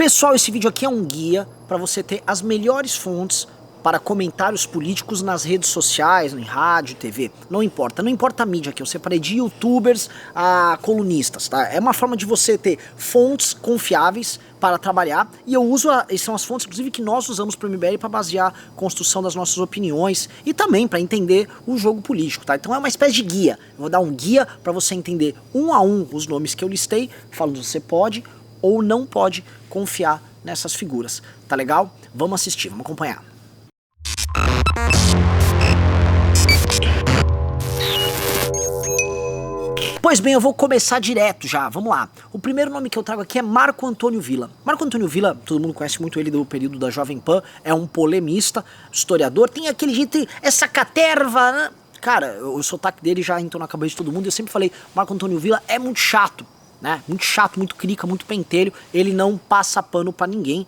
Pessoal, esse vídeo aqui é um guia para você ter as melhores fontes para comentários políticos nas redes sociais, em rádio, TV, não importa a mídia aqui, eu separei de youtubers a colunistas, tá? É uma forma de você ter fontes confiáveis para trabalhar, e eu uso, são as fontes inclusive que nós usamos para o MBL para basear a construção das nossas opiniões e também para entender o jogo político, tá? Então é uma espécie de guia, eu vou dar um guia para você entender um a um os nomes que eu listei, falando se você pode ou não pode confiar nessas figuras, tá legal? Vamos assistir, vamos acompanhar. Pois bem, eu vou começar direto já, vamos lá. O primeiro nome que eu trago aqui é Marco Antônio Villa. Marco Antônio Villa, todo mundo conhece muito ele do período da Jovem Pan, é um polemista, historiador, tem aquele jeito, essa caterva, né? Cara, o sotaque dele já entrou na cabeça de todo mundo, eu sempre falei, Marco Antônio Villa é muito chato, né? Muito chato, muito crica, muito pentelho, ele não passa pano pra ninguém.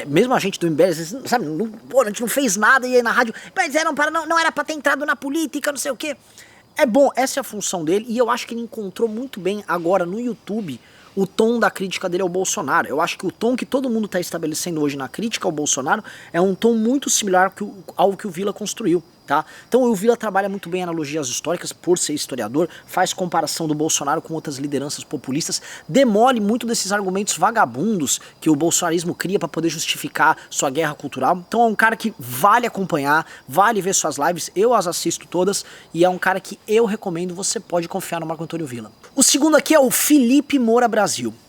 Mesmo a gente do MBL, sabe, a gente não fez nada e aí na rádio, mas não era pra ter entrado na política, não sei o quê. É bom, essa é a função dele, e eu acho que ele encontrou muito bem agora no YouTube o tom da crítica dele ao Bolsonaro. Eu acho que o tom que todo mundo está estabelecendo hoje na crítica ao Bolsonaro é um tom muito similar ao que o Villa construiu, tá? Então o Villa trabalha muito bem analogias históricas, por ser historiador, faz comparação do Bolsonaro com outras lideranças populistas, demole muito desses argumentos vagabundos que o bolsonarismo cria para poder justificar sua guerra cultural. Então é um cara que vale acompanhar, vale ver suas lives, eu as assisto todas, e é um cara que eu recomendo, você pode confiar no Marco Antônio Villa. O segundo aqui é o Felipe Moura Brasil.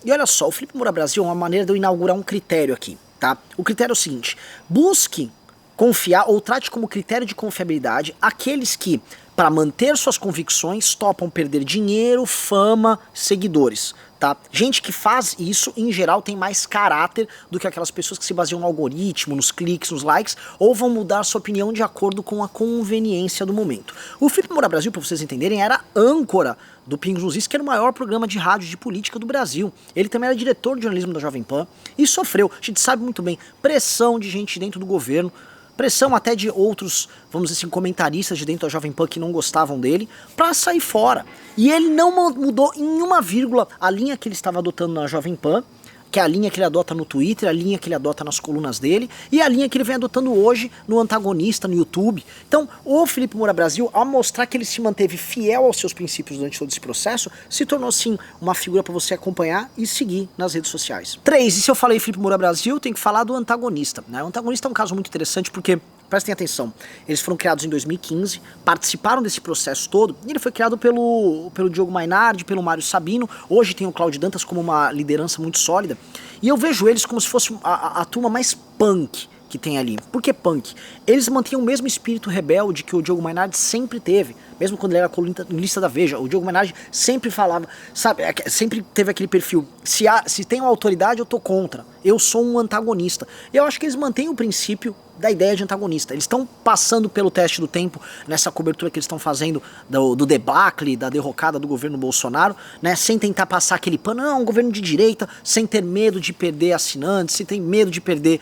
E olha só, o Felipe Moura Brasil é uma maneira de eu inaugurar um critério aqui, tá? O critério é o seguinte, busque confiar ou trate como critério de confiabilidade aqueles que, para manter suas convicções, topam perder dinheiro, fama, seguidores, tá? Gente que faz isso, em geral, tem mais caráter do que aquelas pessoas que se baseiam no algoritmo, nos cliques, nos likes, ou vão mudar sua opinião de acordo com a conveniência do momento. O Felipe Moura Brasil, para vocês entenderem, era âncora do Pingos nos Is, que era o maior programa de rádio de política do Brasil. Ele também era diretor de jornalismo da Jovem Pan e sofreu, a gente sabe muito bem, pressão de gente dentro do governo, pressão até de outros, vamos dizer assim, comentaristas de dentro da Jovem Pan que não gostavam dele, pra sair fora. E ele não mudou em uma vírgula a linha que ele estava adotando na Jovem Pan, que é a linha que ele adota no Twitter, a linha que ele adota nas colunas dele, e a linha que ele vem adotando hoje no Antagonista, no YouTube. Então, o Felipe Moura Brasil, ao mostrar que ele se manteve fiel aos seus princípios durante todo esse processo, se tornou, sim, uma figura para você acompanhar e seguir nas redes sociais. 3. E se eu falei Felipe Moura Brasil, tem que falar do Antagonista, né? O Antagonista é um caso muito interessante porque, prestem atenção, eles foram criados em 2015, participaram desse processo todo, e ele foi criado pelo Diogo Mainardi, pelo Mário Sabino, hoje tem o Cláudio Dantas como uma liderança muito sólida, e eu vejo eles como se fosse a turma mais punk que tem ali. Por que punk? Eles mantinham o mesmo espírito rebelde que o Diogo Mainardi sempre teve, mesmo quando ele era colunista da Veja. O Diogo Mainardi sempre falava, sabe, sempre teve aquele perfil, se tem uma autoridade eu tô contra, eu sou um antagonista. Eu acho que eles mantêm o princípio da ideia de antagonista. Eles estão passando pelo teste do tempo nessa cobertura que eles estão fazendo do debacle, da derrocada do governo Bolsonaro, né, sem tentar passar aquele pano, não, um governo de direita, sem ter medo de perder assinantes, sem ter medo de perder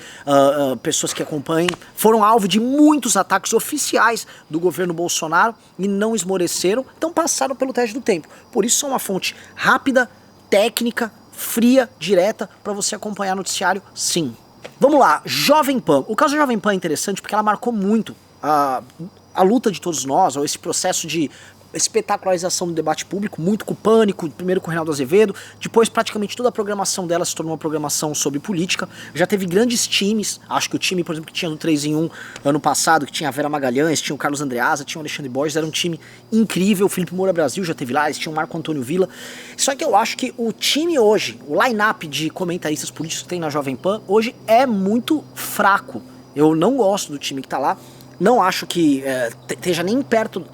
pessoas que acompanhem. Foram alvo de muitos ataques oficiais do governo Bolsonaro e não esmoreceram, então passaram pelo teste do tempo. Por isso são uma fonte rápida, técnica, fria, direta, para você acompanhar o noticiário, sim. Vamos lá, Jovem Pan. O caso da Jovem Pan é interessante porque ela marcou muito a luta de todos nós, ou esse processo de espetacularização do debate público, muito com o Pânico, primeiro com o Reinaldo Azevedo, depois praticamente toda a programação dela se tornou uma programação sobre política, já teve grandes times, acho que o time, por exemplo, que tinha no 3 em 1 ano passado, que tinha a Vera Magalhães, tinha o Carlos Andreasa, tinha o Alexandre Borges, era um time incrível, o Felipe Moura Brasil já teve lá, eles tinham o Marco Antônio Villa, só que eu acho que o time hoje, o line-up de comentaristas políticos que tem na Jovem Pan, hoje é muito fraco, eu não gosto do time que tá lá, não acho que esteja nem perto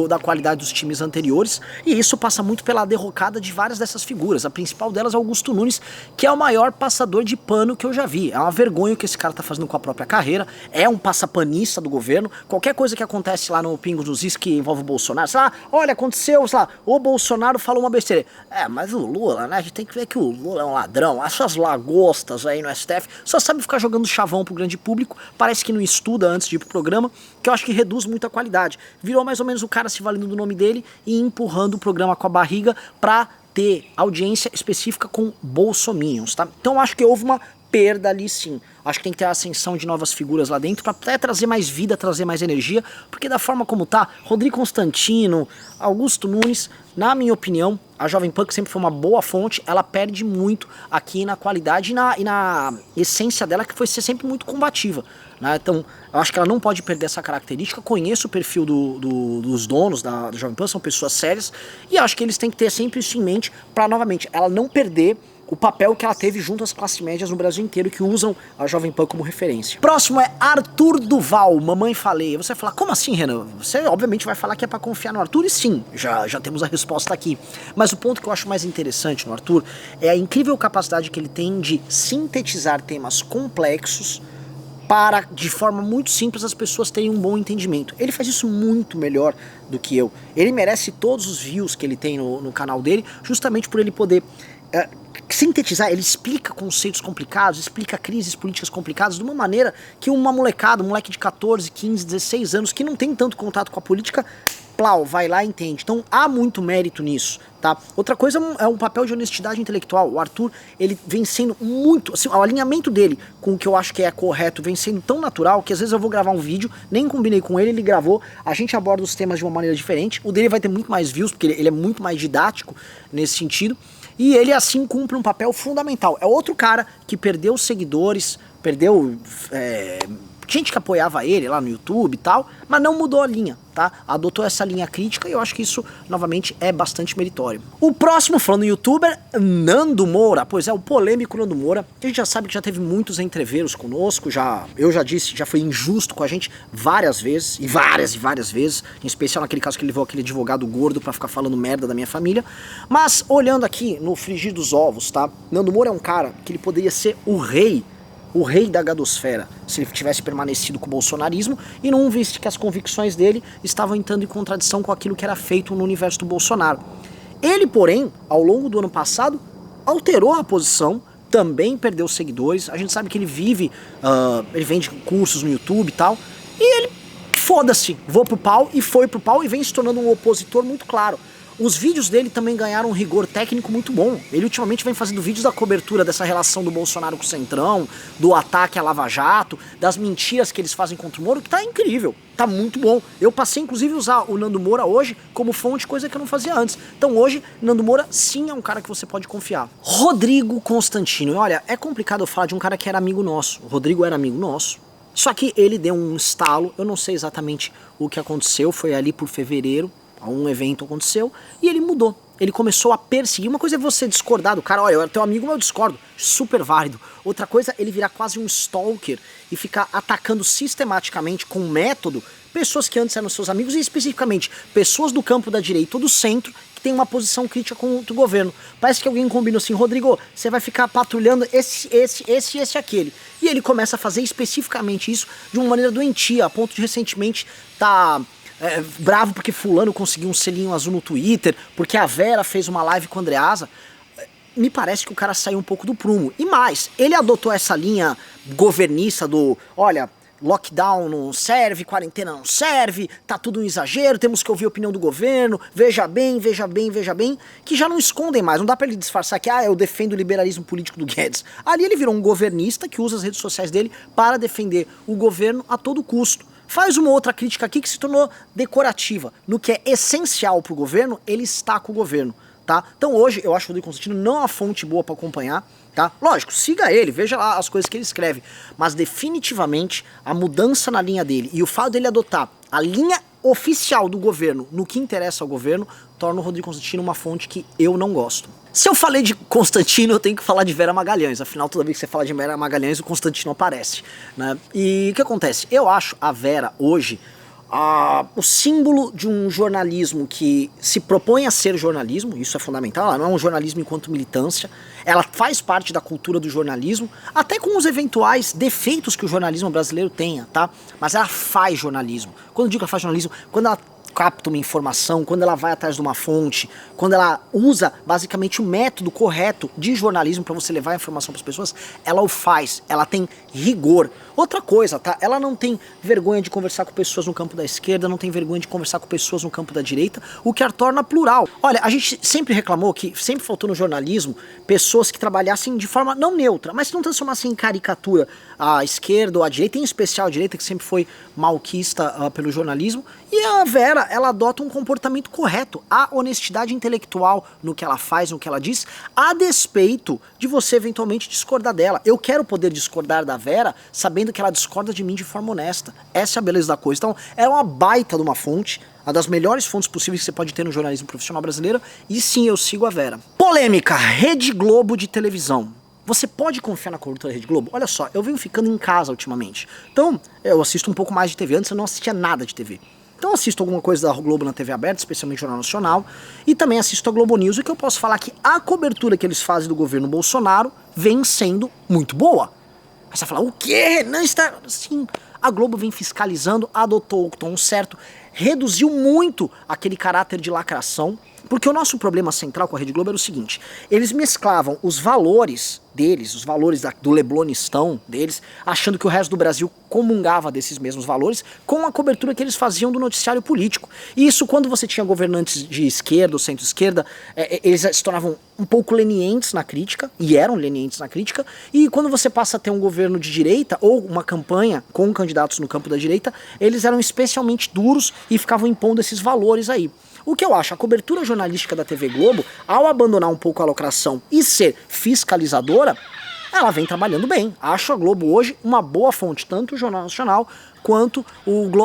da qualidade dos times anteriores, e isso passa muito pela derrocada de várias dessas figuras. A principal delas é Augusto Nunes, que é o maior passador de pano que eu já vi. É uma vergonha o que esse cara tá fazendo com a própria carreira, é um passapanista do governo. Qualquer coisa que acontece lá no Pingos nos Is que envolve o Bolsonaro, sei lá, olha, aconteceu, sei lá, o Bolsonaro falou uma besteira. Mas o Lula, né, a gente tem que ver que o Lula é um ladrão, essas lagostas aí no STF, só sabe ficar jogando chavão pro grande público, parece que não estuda antes de ir pro programa, que eu acho que reduz muito a qualidade. Virou mais ou menos o cara se valendo do nome dele e empurrando o programa com a barriga pra ter audiência específica com bolsominions, tá? Então eu acho que houve uma perda ali sim. Acho que tem que ter a ascensão de novas figuras lá dentro para até trazer mais vida, trazer mais energia, porque da forma como tá, Rodrigo Constantino, Augusto Nunes, na minha opinião, a Jovem Pan, que sempre foi uma boa fonte, ela perde muito aqui na qualidade e na essência dela, que foi ser sempre muito combativa, né? Então, eu acho que ela não pode perder essa característica. Conheço o perfil dos donos da Jovem Pan, são pessoas sérias, e acho que eles têm que ter sempre isso em mente para, novamente, ela não perder o papel que ela teve junto às classes médias no Brasil inteiro, que usam a Jovem Pan como referência. Próximo é Arthur Duval, Mamãe Falei. Você vai falar, como assim, Renan? Você obviamente vai falar que é pra confiar no Arthur, e sim, já temos a resposta aqui. Mas o ponto que eu acho mais interessante no Arthur é a incrível capacidade que ele tem de sintetizar temas complexos para, de forma muito simples, as pessoas terem um bom entendimento. Ele faz isso muito melhor do que eu. Ele merece todos os views que ele tem no canal dele, justamente por ele poder sintetizar. Ele explica conceitos complicados, explica crises políticas complicadas de uma maneira que uma molecada, um moleque de 14, 15, 16 anos, que não tem tanto contato com a política, plau, vai lá e entende. Então há muito mérito nisso, tá? Outra coisa é um papel de honestidade intelectual. O Arthur, ele vem sendo muito, assim, o alinhamento dele com o que eu acho que é correto vem sendo tão natural que às vezes eu vou gravar um vídeo, nem combinei com ele, ele gravou, a gente aborda os temas de uma maneira diferente. O dele vai ter muito mais views, porque ele é muito mais didático nesse sentido. E ele assim cumpre um papel fundamental. É outro cara que perdeu seguidores, perdeu gente que apoiava ele lá no YouTube e tal, mas não mudou a linha, tá? Adotou essa linha crítica, e eu acho que isso, novamente, é bastante meritório. O próximo, falando em youtuber, Nando Moura. Pois é, o polêmico Nando Moura, que a gente já sabe que já teve muitos entreveros conosco, eu já disse, já foi injusto com a gente várias vezes, e várias vezes, em especial naquele caso que ele levou aquele advogado gordo pra ficar falando merda da minha família. Mas, olhando aqui no frigir dos ovos, tá? Nando Moura é um cara que ele poderia ser o rei da gadosfera, se ele tivesse permanecido com o bolsonarismo e não visse que as convicções dele estavam entrando em contradição com aquilo que era feito no universo do Bolsonaro. Ele, porém, ao longo do ano passado, alterou a posição, também perdeu seguidores. A gente sabe que ele ele vende cursos no YouTube e tal, e ele, foda-se, vou pro pau, e foi pro pau, e vem se tornando um opositor muito claro. Os vídeos dele também ganharam um rigor técnico muito bom. Ele ultimamente vem fazendo vídeos da cobertura dessa relação do Bolsonaro com o Centrão, do ataque à Lava Jato, das mentiras que eles fazem contra o Moro, que tá incrível, tá muito bom. Eu passei inclusive a usar o Nando Moura hoje como fonte, coisa que eu não fazia antes. Então hoje, Nando Moura sim é um cara que você pode confiar. Rodrigo Constantino. Olha, é complicado eu falar de um cara que era amigo nosso. O Rodrigo era amigo nosso. Só que ele deu um estalo, eu não sei exatamente o que aconteceu, foi ali por fevereiro, um evento aconteceu, e ele mudou. Ele começou a perseguir. Uma coisa é você discordar do cara, olha, eu era teu amigo, mas eu discordo. Super válido. Outra coisa é ele virar quase um stalker e ficar atacando sistematicamente, com método, pessoas que antes eram seus amigos, e especificamente pessoas do campo da direita ou do centro que tem uma posição crítica contra o governo. Parece que alguém combinou assim, Rodrigo, você vai ficar patrulhando esse aquele. E ele começa a fazer especificamente isso de uma maneira doentia, a ponto de recentemente bravo porque fulano conseguiu um selinho azul no Twitter, porque a Vera fez uma live com o Andreasa. Me parece que o cara saiu um pouco do prumo. E mais, ele adotou essa linha governista do, olha, lockdown não serve, quarentena não serve, tá tudo um exagero, temos que ouvir a opinião do governo, veja bem, que já não escondem mais. Não dá pra ele disfarçar que, eu defendo o liberalismo político do Guedes. Ali ele virou um governista que usa as redes sociais dele para defender o governo a todo custo. Faz uma outra crítica aqui que se tornou decorativa. No que é essencial pro governo, ele está com o governo, tá? Então hoje eu acho o Rodrigo Constantino não uma fonte boa para acompanhar, tá? Lógico, siga ele, veja lá as coisas que ele escreve, mas definitivamente a mudança na linha dele e o fato dele adotar a linha oficial do governo no que interessa ao governo torna o Rodrigo Constantino uma fonte que eu não gosto. Se eu falei de Constantino, eu tenho que falar de Vera Magalhães. Afinal, toda vez que você fala de Vera Magalhães, o Constantino aparece, né? E o que acontece? Eu acho a Vera hoje o símbolo de um jornalismo que se propõe a ser jornalismo. Isso é fundamental. Ela não é um jornalismo enquanto militância. Ela faz parte da cultura do jornalismo, até com os eventuais defeitos que o jornalismo brasileiro tenha, tá? Mas ela faz jornalismo. Quando eu digo que ela faz jornalismo, quando ela capta uma informação, quando ela vai atrás de uma fonte, quando ela usa basicamente o método correto de jornalismo para você levar a informação para as pessoas, ela o faz, ela tem rigor. Outra coisa, tá? Ela não tem vergonha de conversar com pessoas no campo da esquerda, não tem vergonha de conversar com pessoas no campo da direita, o que a torna plural. Olha, a gente sempre reclamou que sempre faltou no jornalismo pessoas que trabalhassem de forma não neutra, mas que não transformassem em caricatura a esquerda ou a direita, em especial a direita, que sempre foi malquista pelo jornalismo. E a Vera, ela adota um comportamento correto, a honestidade intelectual no que ela faz, no que ela diz, a despeito de você eventualmente discordar dela. Eu quero poder discordar da Vera sabendo que ela discorda de mim de forma honesta. Essa é a beleza da coisa. Então, é uma baita de uma fonte, uma das melhores fontes possíveis que você pode ter no jornalismo profissional brasileiro, e sim, eu sigo a Vera. Polêmica, Rede Globo de televisão. Você pode confiar na cobertura da Rede Globo? Olha só, eu venho ficando em casa ultimamente. Então, eu assisto um pouco mais de TV. Antes eu não assistia nada de TV. Então eu assisto alguma coisa da Globo na TV aberta, especialmente Jornal Nacional, e também assisto a Globo News, e que eu posso falar que a cobertura que eles fazem do governo Bolsonaro vem sendo muito boa. Aí você fala, o quê? Não está... Sim, a Globo vem fiscalizando, adotou o tom certo, reduziu muito aquele caráter de lacração, porque o nosso problema central com a Rede Globo era o seguinte: eles mesclavam os valores deles, os valores do leblonistão deles, achando que o resto do Brasil comungava desses mesmos valores, com a cobertura que eles faziam do noticiário político. E isso, quando você tinha governantes de esquerda ou centro-esquerda, eles se tornavam um pouco lenientes na crítica, e eram lenientes na crítica, e quando você passa a ter um governo de direita, ou uma campanha com candidatos no campo da direita, eles eram especialmente duros e ficavam impondo esses valores aí. O que eu acho, a cobertura jornalística da TV Globo, ao abandonar um pouco a lacração e ser fiscalizadora, ela vem trabalhando bem. Acho a Globo hoje uma boa fonte, tanto o Jornal Nacional quanto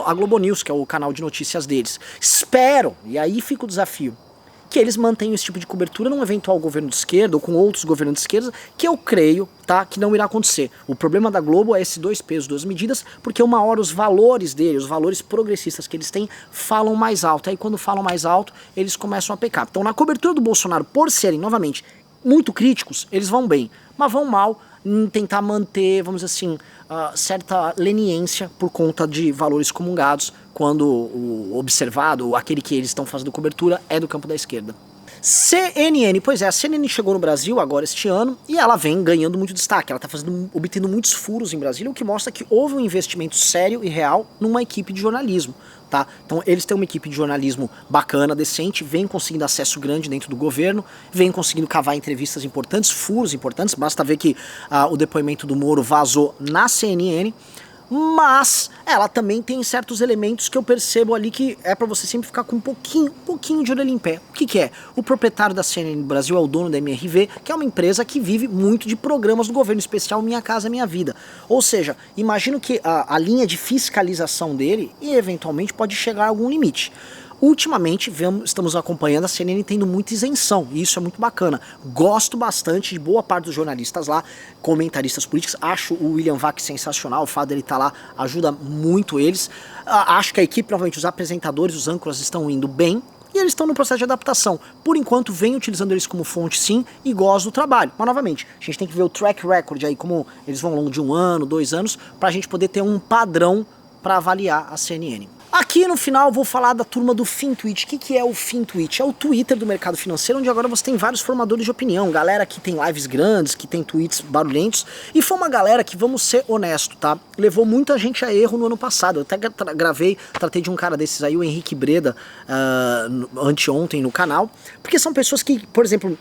a Globo News, que é o canal de notícias deles. Espero, e aí fica o desafio, que eles mantenham esse tipo de cobertura num eventual governo de esquerda ou com outros governos de esquerda, que eu creio, tá, que não irá acontecer. O problema da Globo é esse dois pesos, duas medidas, porque uma hora os valores dele, os valores progressistas que eles têm, falam mais alto. Aí quando falam mais alto, eles começam a pecar. Então na cobertura do Bolsonaro, por serem, novamente, muito críticos, eles vão bem, mas vão mal em tentar manter, vamos dizer assim, certa leniência por conta de valores comungados, quando o observado, aquele que eles estão fazendo cobertura, é do campo da esquerda. CNN, pois é, a CNN chegou no Brasil agora este ano e ela vem ganhando muito destaque, ela está obtendo muitos furos em Brasília, o que mostra que houve um investimento sério e real numa equipe de jornalismo. Tá? Então eles têm uma equipe de jornalismo bacana, decente, vem conseguindo acesso grande dentro do governo, vem conseguindo cavar entrevistas importantes, furos importantes, basta ver que o depoimento do Moro vazou na CNN, mas ela também tem certos elementos que eu percebo ali que é pra você sempre ficar com um pouquinho de orelha em pé. O que que é? O proprietário da CNN no Brasil é o dono da MRV, que é uma empresa que vive muito de programas do governo, especial Minha Casa Minha Vida. Ou seja, imagino que a linha de fiscalização dele, e eventualmente pode chegar a algum limite. Ultimamente, estamos acompanhando a CNN tendo muita isenção, e isso é muito bacana. Gosto bastante de boa parte dos jornalistas lá, comentaristas políticos, acho o William Vac sensacional, o fato dele estar lá ajuda muito eles. Acho que a equipe, novamente, os apresentadores, os âncoras estão indo bem, e eles estão no processo de adaptação. Por enquanto, venho utilizando eles como fonte, sim, e gosto do trabalho. Mas, novamente, a gente tem que ver o track record aí, como eles vão ao longo de 1 ano, 2 anos, pra gente poder ter um padrão para avaliar a CNN. Aqui no final vou falar da turma do FinTwitch. O que é o FinTwitch? É o Twitter do mercado financeiro, onde agora você tem vários formadores de opinião, galera que tem lives grandes, que tem tweets barulhentos, e foi uma galera que, vamos ser honestos, tá? Levou muita gente a erro no ano passado. Eu até tratei de um cara desses aí, o Henrique Breda, anteontem no canal, porque são pessoas que, por exemplo,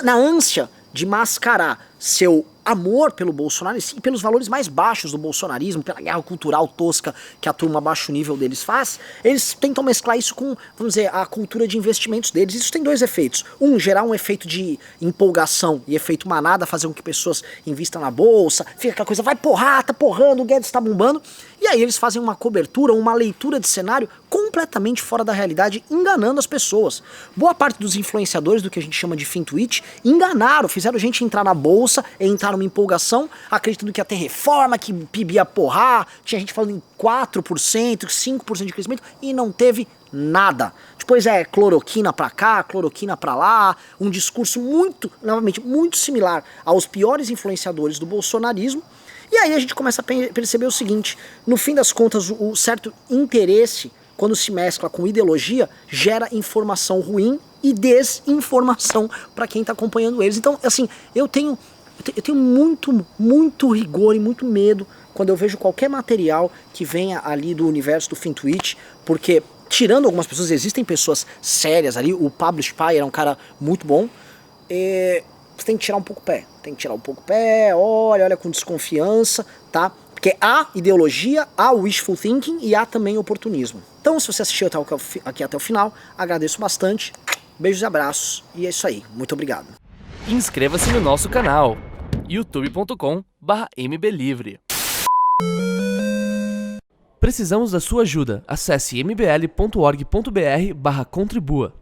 na ânsia de mascarar seu amor pelo Bolsonaro e pelos valores mais baixos do bolsonarismo, pela guerra cultural tosca que a turma baixo nível deles faz, eles tentam mesclar isso com, vamos dizer, a cultura de investimentos deles. Isso tem 2 efeitos. Gerar um efeito de empolgação e efeito manada, fazer com que pessoas invistam na bolsa, fica aquela coisa, vai porrar, tá porrando, o Guedes tá bombando, e aí eles fazem uma cobertura, uma leitura de cenário completamente fora da realidade, enganando as pessoas. Boa parte dos influenciadores do que a gente chama de FinTwitch enganaram, fizeram gente entrar na bolsa, entrar numa empolgação, acreditando que ia ter reforma, que o PIB ia porrar, tinha gente falando em 4%, 5% de crescimento, e não teve nada. Depois é cloroquina pra cá, cloroquina pra lá, um discurso novamente, muito similar aos piores influenciadores do bolsonarismo. E aí a gente começa a perceber o seguinte: no fim das contas, o certo interesse quando se mescla com ideologia, gera informação ruim e desinformação para quem tá acompanhando eles. Então, assim, eu tenho muito rigor e muito medo quando eu vejo qualquer material que venha ali do universo do FinTwitch, porque, tirando algumas pessoas, existem pessoas sérias ali, o Pablo Spyer é um cara muito bom, você tem que tirar um pouco o pé, olha com desconfiança, tá? Porque há ideologia, há wishful thinking e há também oportunismo. Então, se você assistiu aqui até o final, agradeço bastante, beijos e abraços, e é isso aí, muito obrigado. Inscreva-se no nosso canal, youtube.com/mblivre. Precisamos da sua ajuda. Acesse mbl.org.br/contribua.